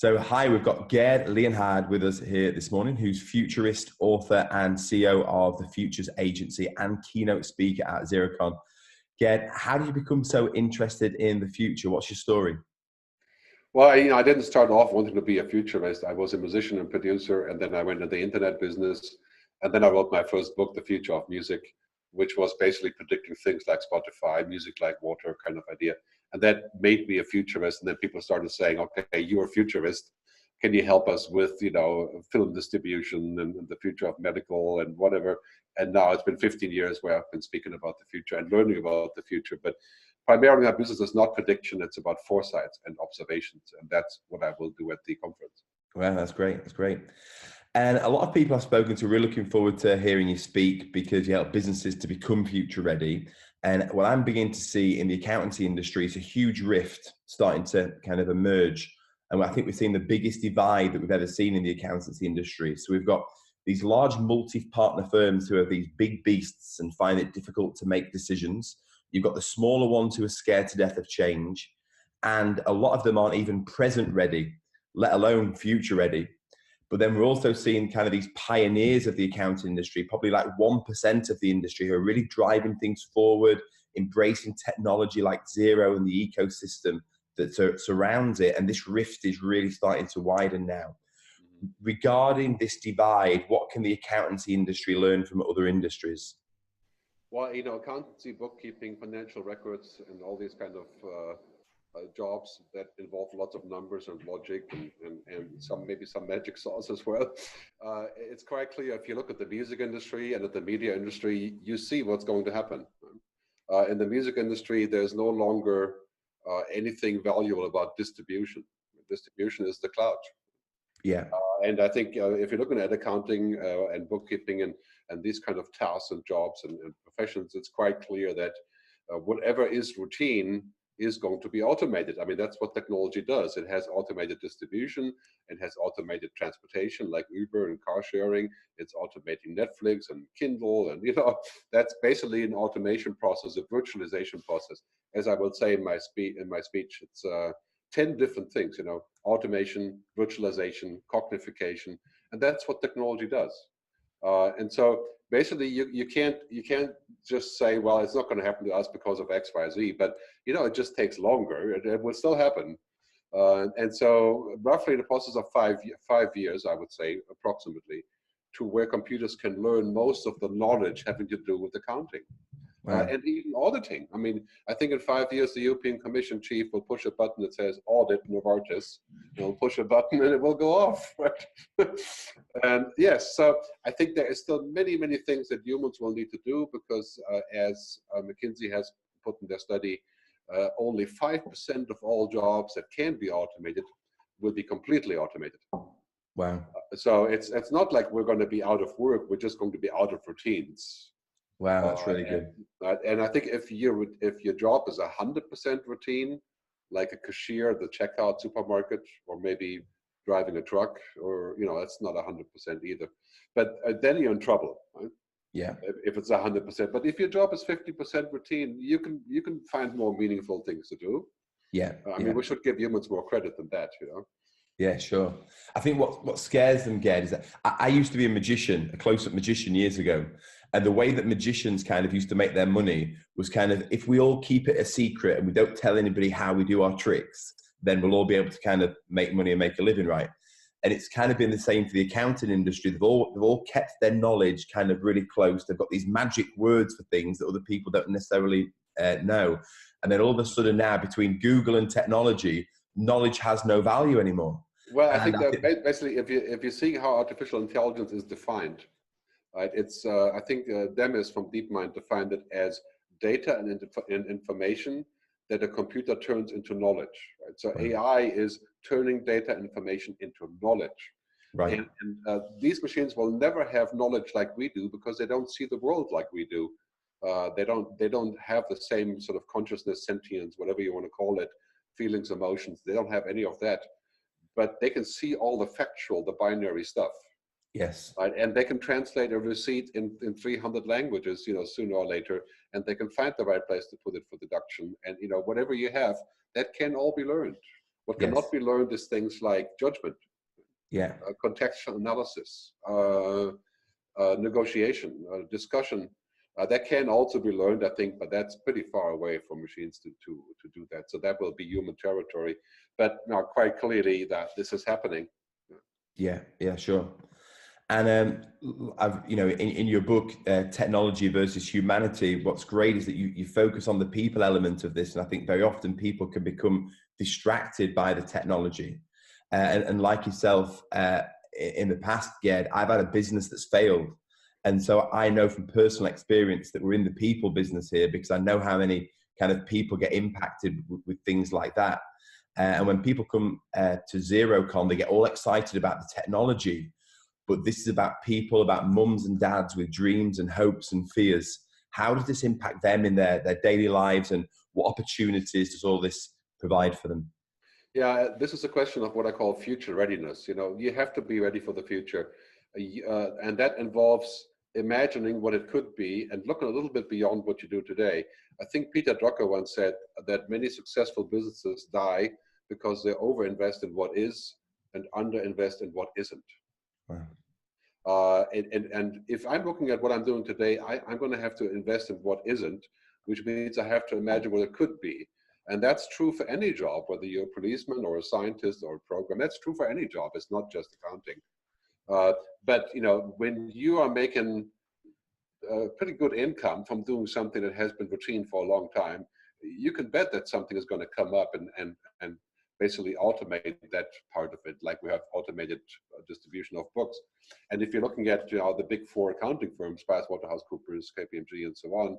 So, hi, we've got Gerd Leonhard with us here this morning, who's Futurist, author, and CEO of the Futures Agency and keynote speaker at Xerocon. Gerd, how did you become so interested in the future? What's your story? Well, I didn't start off wanting to be a futurist. I was a musician and producer, and then I went into the internet business, and then I wrote my first book, The Future of Music, which was basically predicting things like Spotify, music like water kind of idea. And that made me a futurist. And then people started saying, okay, you're a futurist. Can you help us with, film distribution and the future of medical and whatever? And now it's been 15 years where I've been speaking about the future and learning about the future. But primarily my business is not prediction. It's about foresight and observations. And that's what I will do at the conference. Well, that's great. That's great. And a lot of people I've spoken to are really looking forward to hearing you speak because you help businesses to become future ready. And what I'm beginning to see in the accountancy industry is a huge rift starting to kind of emerge. And I think we've seen the biggest divide that we've ever seen in the accountancy industry. So we've got these large multi-partner firms who are these big beasts and find it difficult to make decisions. You've got the smaller ones who are scared to death of change. And a lot of them aren't even present ready, let alone future ready. But then we're also seeing kind of these pioneers of the accounting industry, probably like 1% of the industry who are really driving things forward, embracing technology like Xero and the ecosystem that surrounds it. And this rift is really starting to widen now. Regarding this divide, what can the accountancy industry learn from other industries? Well, accountancy, bookkeeping, financial records, and all these kind of jobs that involve lots of numbers and logic and maybe some magic sauce as well. It's quite clear if you look at the music industry and at the media industry, you see what's going to happen. In the music industry, there's no longer anything valuable about distribution. Distribution is the cloud. Yeah. And I think if you're looking at accounting and bookkeeping and these kind of tasks and jobs and professions, it's quite clear that whatever is routine is going to be automated. I mean, that's what technology does. It has automated distribution. It has automated transportation like Uber and car sharing. It's automating Netflix and Kindle. And, that's basically an automation process, a virtualization process. As I will say in my speech, it's 10 different things, automation, virtualization, cognification, and that's what technology does. And so basically you can't just say, well, it's not going to happen to us because of X, Y, Z, but it just takes longer. It will still happen. And so roughly the process of 5 years, I would say approximately, to where computers can learn most of the knowledge having to do with accounting. Wow. And even auditing. I mean, I think in 5 years, the European Commission chief will push a button that says audit Novartis. He'll push a button and it will go off. Right? And yes, so I think there is still many, many things that humans will need to do because as McKinsey has put in their study, only 5% of all jobs that can be automated will be completely automated. Wow. So it's not like we're going to be out of work. We're just going to be out of routines. Wow, that's really good. And I think if your job is 100% routine, like a cashier at the checkout supermarket, or maybe driving a truck, or that's not 100% either. But then you're in trouble, right? Yeah. If it's 100%. But if your job is 50% routine, you can find more meaningful things to do. Yeah. I mean, we should give humans more credit than that, Yeah, sure. I think what scares them, Gerd, is that I used to be a close-up magician years ago. And the way that magicians kind of used to make their money was kind of, if we all keep it a secret and we don't tell anybody how we do our tricks, then we'll all be able to kind of make money and make a living, right? And it's kind of been the same for the accounting industry. They've all kept their knowledge kind of really close. They've got these magic words for things that other people don't necessarily know. And then all of a sudden now, between Google and technology, knowledge has no value anymore. Well, I think that basically, if you see how artificial intelligence is defined, right? It's I think Demis from DeepMind defined it as data and information that a computer turns into knowledge. Right? So Right. AI is turning data and information into knowledge. Right. And these machines will never have knowledge like we do because they don't see the world like we do. They don't have the same sort of consciousness, sentience, whatever you want to call it, feelings, emotions. They don't have any of that. But they can see all the factual, the binary stuff. Yes. Right? And they can translate a receipt in 300 languages, sooner or later, and they can find the right place to put it for deduction. And, whatever you have, that can all be learned. What Yes. cannot be learned is things like judgment, Yeah. contextual analysis, negotiation, discussion. That can also be learned, I think, but that's pretty far away from machines to do that. So that will be human territory. But now, quite clearly, that this is happening. Yeah. Yeah. Sure. And I've, in your book, Technology versus Humanity, what's great is that you focus on the people element of this. And I think very often people can become distracted by the technology. And like yourself, in the past, Gerd, I've had a business that's failed. And so I know from personal experience that we're in the people business here, because I know how many kind of people get impacted with things like that. And when people come to XeroCon, they get all excited about the technology. But this is about people, about mums and dads with dreams and hopes and fears. How does this impact them in their daily lives, and what opportunities does all this provide for them? Yeah, this is a question of what I call future readiness. You have to be ready for the future. And that involves imagining what it could be and looking a little bit beyond what you do today. I think Peter Drucker once said that many successful businesses die because they overinvest in what is and underinvest in what isn't. Wow. And if I'm looking at what I'm doing today, I'm going to have to invest in what isn't, which means I have to imagine what it could be. And that's true for any job, whether you're a policeman or a scientist or a programmer. That's true for any job. It's not just accounting. But when you are making pretty good income from doing something that has been routine for a long time, you can bet that something is going to come up and basically automate that part of it, like we have automated distribution of books. And if you're looking at the big four accounting firms, PricewaterhouseCoopers, KPMG, and so on,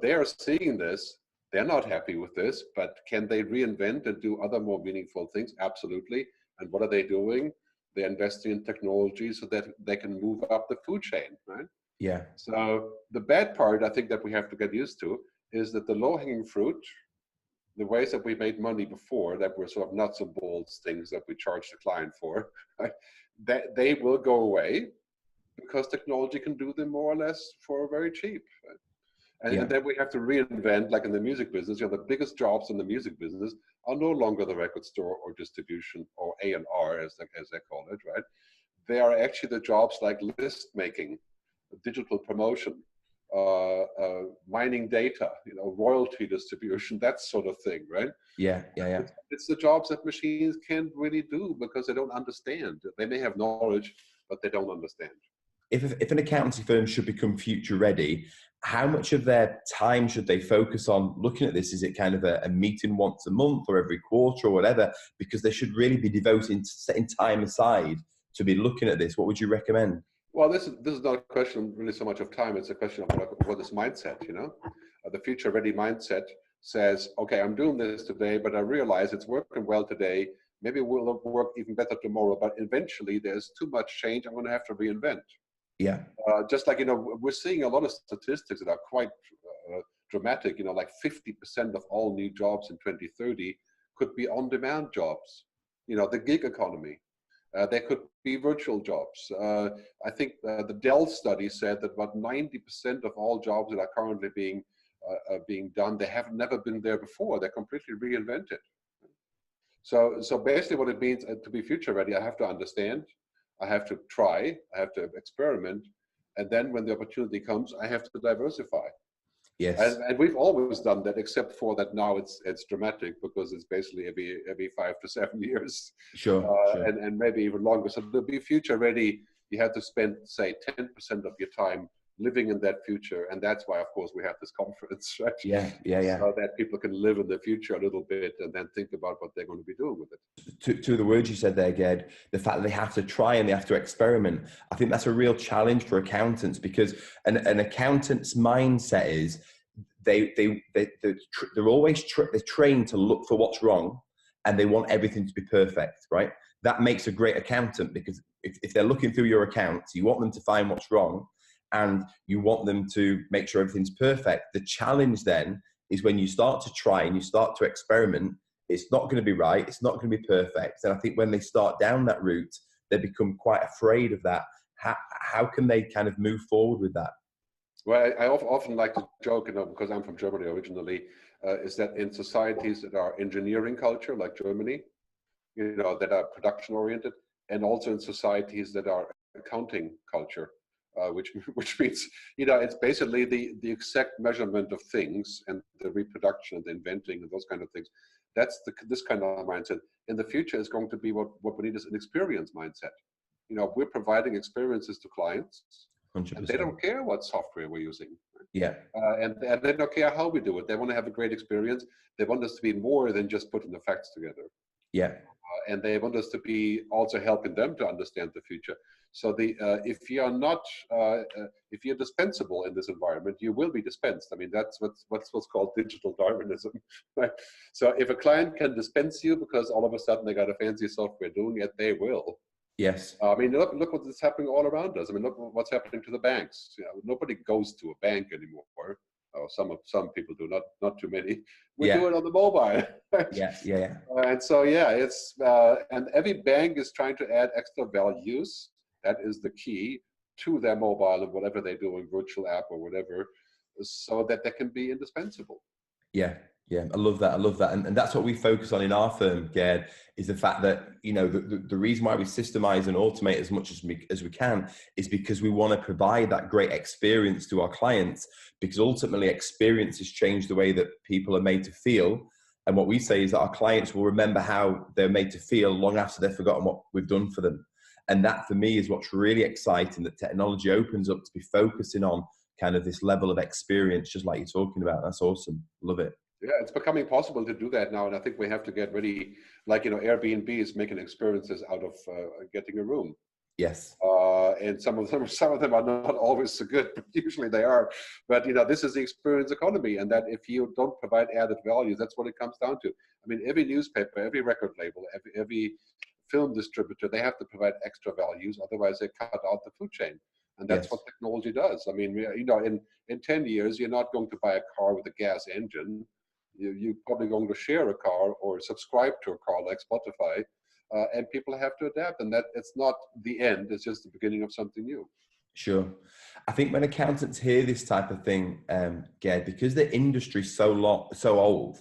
they're seeing this. They're not happy with this, but can they reinvent and do other more meaningful things? Absolutely. And what are they doing? They're investing in technology so that they can move up the food chain, right? Yeah. So the bad part, I think, that we have to get used to is that the low-hanging fruit, the ways that we made money before, that were sort of nuts and bolts things that we charge the client for, right? That they will go away because technology can do them more or less for very cheap. Right? And then we have to reinvent, like in the music business, the biggest jobs in the music business are no longer the record store or distribution or A&R, as they call it, right? They are actually the jobs like list making, digital promotion, mining data, royalty distribution, that sort of thing, right? Yeah. It's the jobs that machines can't really do because they don't understand. They may have knowledge, but they don't understand. If an accountancy firm should become future ready, how much of their time should they focus on looking at this? Is it kind of a meeting once a month or every quarter or whatever? Because they should really be devoting, setting time aside to be looking at this. What would you recommend? Well, this is not a question really so much of time. It's a question of what is mindset, The future ready mindset says, okay, I'm doing this today, but I realize it's working well today. Maybe it will work even better tomorrow, but eventually there's too much change. I'm going to have to reinvent. Yeah. Just like, we're seeing a lot of statistics that are quite dramatic, like 50% of all new jobs in 2030 could be on-demand jobs, the gig economy. There could be virtual jobs. I think the Dell study said that about 90% of all jobs that are currently being done, they have never been there before. They're completely reinvented. So basically what it means to be future ready, I have to understand, I have to try, I have to experiment, and then when the opportunity comes, I have to diversify. Yes. And we've always done that, except for that now it's dramatic because it's basically every 5 to 7 years. Sure. And maybe even longer. So to be future ready, you have to spend, say, 10% of your time living in that future. And that's why, of course, we have this conference, right? Yeah. So that people can live in the future a little bit and then think about what they're going to be doing with it. To the words you said there, Gerd, the fact that they have to try and they have to experiment, I think that's a real challenge for accountants, because an accountant's mindset is they're always they're trained to look for what's wrong, and they want everything to be perfect, right? That makes a great accountant, because if they're looking through your accounts, you want them to find what's wrong and you want them to make sure everything's perfect. The challenge then is when you start to try and you start to experiment, it's not going to be right, it's not going to be perfect. And I think when they start down that route, they become quite afraid of that. How can they kind of move forward with that? Well, I often like to joke, because I'm from Germany originally, is that in societies that are engineering culture, like Germany, that are production oriented, and also in societies that are accounting culture, which means, it's basically the exact measurement of things and the reproduction and the inventing and those kind of things. That's this kind of mindset. In the future is going to be what we need is an experience mindset. We're providing experiences to clients, 100%. and they don't care what software we're using. Yeah. And they don't care how we do it. They want to have a great experience. They want us to be more than just putting the facts together. Yeah. And they want us to be also helping them to understand the future. So if you are not, if you're dispensable in this environment, you will be dispensed. I mean, that's what's called digital Darwinism, right? So if a client can dispense you because all of a sudden they got a fancy software doing it, they will. Yes. I mean, look what's happening all around us. I mean, look what's happening to the banks. Nobody goes to a bank anymore. Oh, some people do, not too many. We do it on the mobile. Yeah. And so it's and every bank is trying to add extra values. That is the key to their mobile and whatever they're doing, virtual app or whatever, so that they can be indispensable. Yeah. I love that. And that's what we focus on in our firm, Gerd, is the fact that, the reason why we systemize and automate as much as we can is because we want to provide that great experience to our clients, because ultimately experiences change the way that people are made to feel. And what we say is that our clients will remember how they're made to feel long after they've forgotten what we've done for them. And that for me is what's really exciting, that technology opens up to be focusing on kind of this level of experience, just like you're talking about. That's awesome. Love it. Yeah, it's becoming possible to do that now, and I think we have to get ready. Like Airbnb is making experiences out of getting a room. Yes. And some of them are not always so good, but usually they are. But this is the experience economy, and that if you don't provide added value, that's what it comes down to. I mean, every newspaper, every record label, every film distributor, they have to provide extra values, otherwise they cut out the food chain. And that's what technology does. I mean, in 10 years, you're not going to buy a car with a gas engine. You're probably going to share a car or subscribe to a car like Spotify, and people have to adapt. And that it's not the end; it's just the beginning of something new. Sure. I think when accountants hear this type of thing, Gerd, because the industry's so old,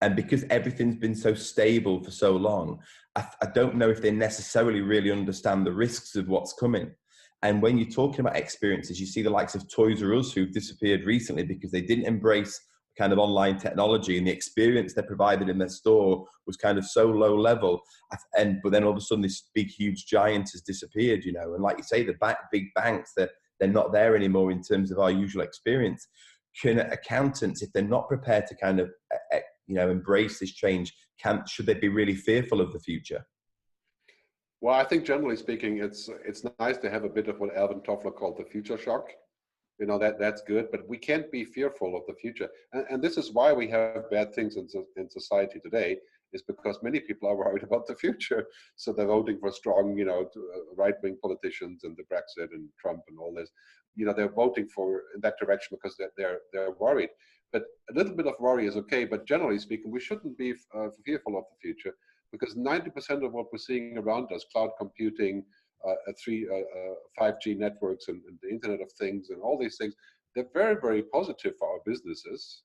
and because everything's been so stable for so long, I don't know if they necessarily really understand the risks of what's coming. And when you're talking about experiences, you see the likes of Toys R Us who've disappeared recently because they didn't embrace kind of online technology, and the experience they provided in their store was kind of so low level. But then all of a sudden this big, huge giant has disappeared, And like you say, the big banks, they're not there anymore in terms of our usual experience. Can accountants, if they're not prepared to kind of, embrace this change, should they be really fearful of the future? Well, I think generally speaking, it's nice to have a bit of what Alvin Toffler called the future shock. That's good, but we can't be fearful of the future. And this is why we have bad things in society today, is because many people are worried about the future. So they're voting for strong, right-wing politicians and the Brexit and Trump and all this. They're voting for in that direction because they're worried. But a little bit of worry is okay. But generally speaking, we shouldn't be fearful of the future, because 90% of what we're seeing around us, cloud computing, 5G networks and the Internet of Things and all these things, they're very, very positive for our businesses,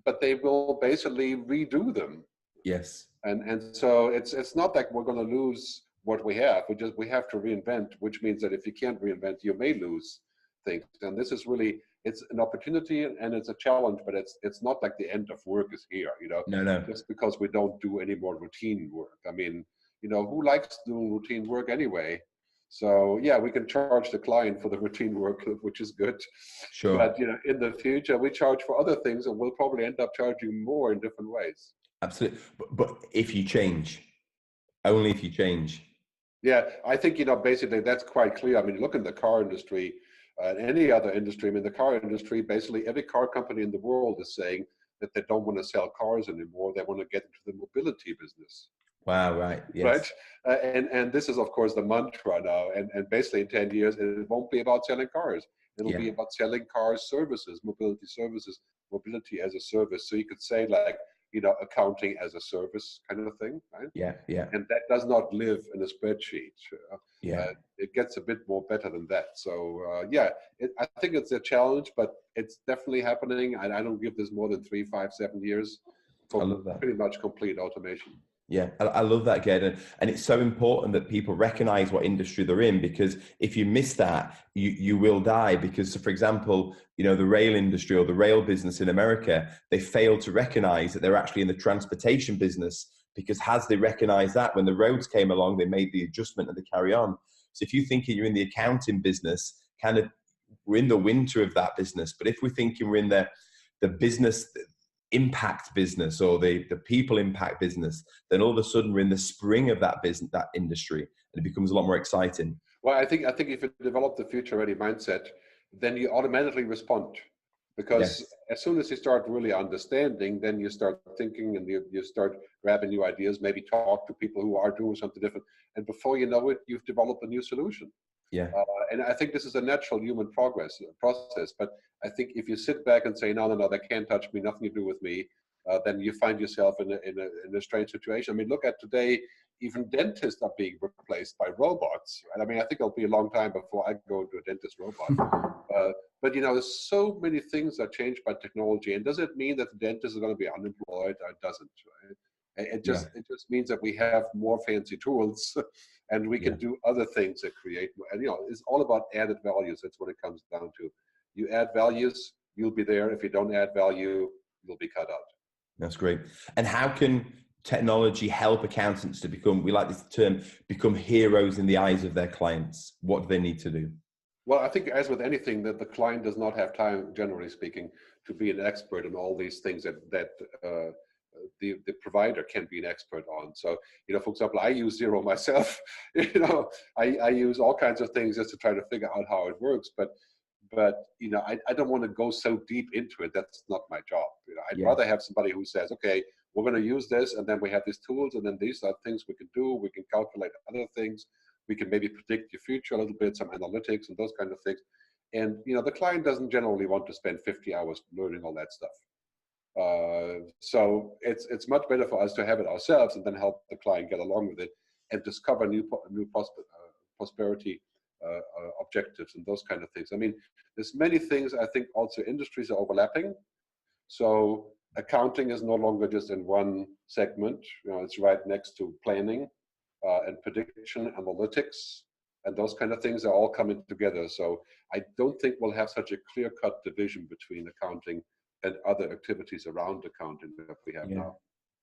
but they will basically redo them. Yes. And so it's not like we're going to lose what we have. We have to reinvent, which means that if you can't reinvent, you may lose things. And this is really, it's an opportunity and it's a challenge, but it's not like the end of work is here, No. Just because we don't do any more routine work. I mean, who likes doing routine work anyway? So yeah, we can charge the client for the routine work, which is good. Sure. But in the future, we charge for other things, and we'll probably end up charging more in different ways. Absolutely. But if you change, only if you change. Yeah, I think basically that's quite clear. I mean, look in the car industry and any other industry. I mean, the car industry, basically every car company in the world is saying that they don't want to sell cars anymore. They want to get into the mobility business. Wow, right. Yes. Right. And this is, of course, the mantra now. And basically in 10 years, it won't be about selling cars. It'll be about selling cars services, mobility as a service. So you could say, like, accounting as a service kind of thing, right? Yeah, yeah, And that does not live in a spreadsheet. yeah. It gets a bit more better than that. So I think it's a challenge, but it's definitely happening. I don't give this more than 3, 5, 7 years I for love that. pretty much complete automation. Yeah, I love that, Gerd. And it's so important that people recognize what industry they're in, because if you miss that, you will die. Because, so for example, the rail industry or the rail business in America, they fail to recognize that they're actually in the transportation business, because as they recognize that, when the roads came along, they made the adjustment and they carry on. So if you think you're in the accounting business, kind of, we're in the winter of that business. But if we're thinking we're in the business impact business or the people impact business, then all of a sudden we're in the spring of that business, that industry, and it becomes a lot more exciting. Well, I think if you develop the future ready mindset, then you automatically respond, because Yes. as soon as you start really understanding, then you start thinking and you start grabbing new ideas, maybe talk to people who are doing something different, and before you know it, you've developed a new solution. Yeah. And I think this is a natural human process. But I think if you sit back and say, no, they can't touch me, nothing to do with me, then you find yourself in a strange situation. I mean, look at today, even dentists are being replaced by robots. And I mean, I think it'll be a long time before I go to a dentist robot. But there's so many things that changed by technology. And does it mean that the dentist is going to be unemployed? It doesn't. Right? It just means that we have more fancy tools, and we can do other things that create. And it's all about added values. That's what it comes down to. You add values, you'll be there. If you don't add value, you'll be cut out. That's great. And how can technology help accountants to become, we like this term, become heroes in the eyes of their clients? What do they need to do? Well, I think as with anything, that the client does not have time, generally speaking, to be an expert in all these things that the provider can be an expert on. So, for example, I use Zero myself. I use all kinds of things just to try to figure out how it works. But I don't want to go so deep into it. That's not my job. I'd rather have somebody who says, okay, we're going to use this, and then we have these tools, and then these are things we can do. We can calculate other things. We can maybe predict your future a little bit, some analytics and those kind of things. And the client doesn't generally want to spend 50 hours learning all that stuff. So it's much better for us to have it ourselves and then help the client get along with it and discover new prosperity objectives and those kind of things. I mean, there's many things. I think also industries are overlapping. So accounting is no longer just in one segment. It's right next to planning and prediction, analytics, and those kind of things are all coming together. So I don't think we'll have such a clear-cut division between accounting and other activities around accounting that we have now.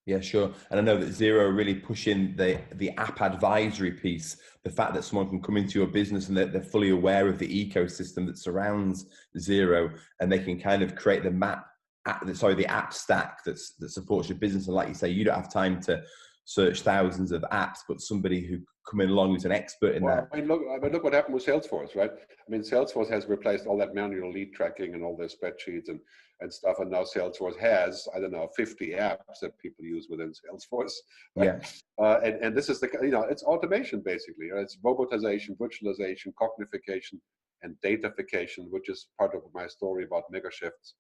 Yeah, sure. And I know that Zero are really pushing the app advisory piece, the fact that someone can come into your business and they're fully aware of the ecosystem that surrounds Zero, and they can kind of create the app stack that supports your business. And like you say, you don't have time to search thousands of apps, but somebody who coming along who's an expert in that. I mean, look what happened with Salesforce, right? I mean, Salesforce has replaced all that manual lead tracking and all their spreadsheets and stuff, and now Salesforce has, I don't know, 50 apps that people use within Salesforce. Right? Yeah. And this is it's automation basically. It's robotization, virtualization, cognification, and datafication, which is part of my story about mega shifts.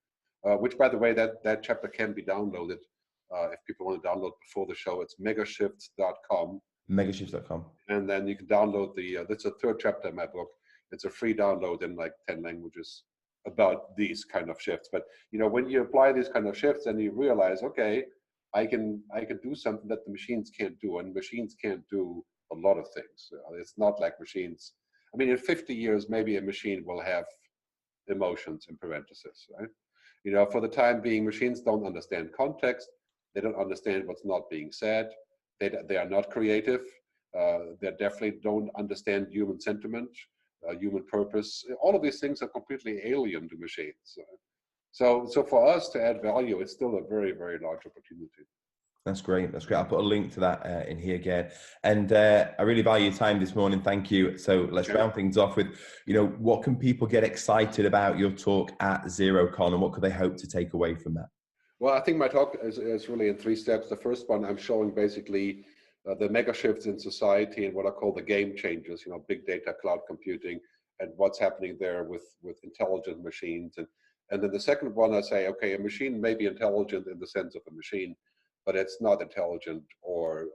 Which, by the way, that chapter can be downloaded. If people want to download before the show, it's megashifts.com. Megashifts.com. And then you can download that's a third chapter in my book. It's a free download in like 10 languages about these kind of shifts. But when you apply these kind of shifts, then you realize, okay, I can do something that the machines can't do, and machines can't do a lot of things. It's not like machines. I mean, in 50 years, maybe a machine will have emotions in parentheses, right? For the time being, machines don't understand context. They don't understand what's not being said. They are not creative. They definitely don't understand human sentiment, human purpose. All of these things are completely alien to machines. So for us to add value, it's still a very, very large opportunity. That's great. That's great. I'll put a link to that in here, Gerd. And I really value your time this morning. Thank you. So let's round things off with, what can people get excited about your talk at ZeroCon, and what could they hope to take away from that? Well, I think my talk is really in 3 steps. The first one, I'm showing basically the mega shifts in society and what I call the game changers, big data, cloud computing, and what's happening there with intelligent machines. And then the second one, I say, okay, a machine may be intelligent in the sense of a machine, but it's not intelligent or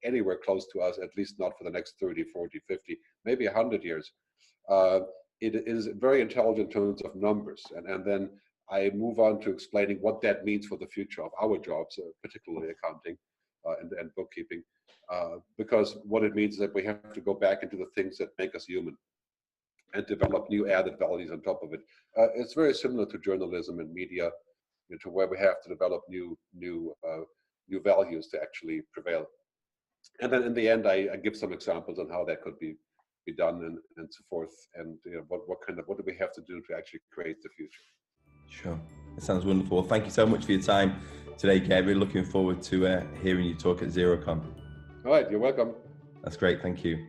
anywhere close to us, at least not for the next 30, 40, 50, maybe 100 years. It is very intelligent in terms of numbers. And then I move on to explaining what that means for the future of our jobs, particularly accounting and bookkeeping, because what it means is that we have to go back into the things that make us human and develop new added values on top of it. It's very similar to journalism and media, to where we have to develop new values to actually prevail. And then in the end, I give some examples on how that could be done and so forth, and what do we have to do to actually create the future. Sure, that sounds wonderful. Well, thank you so much for your time today, Gerd. We're looking forward to hearing you talk at XeroCon. All right, you're welcome. That's great, thank you.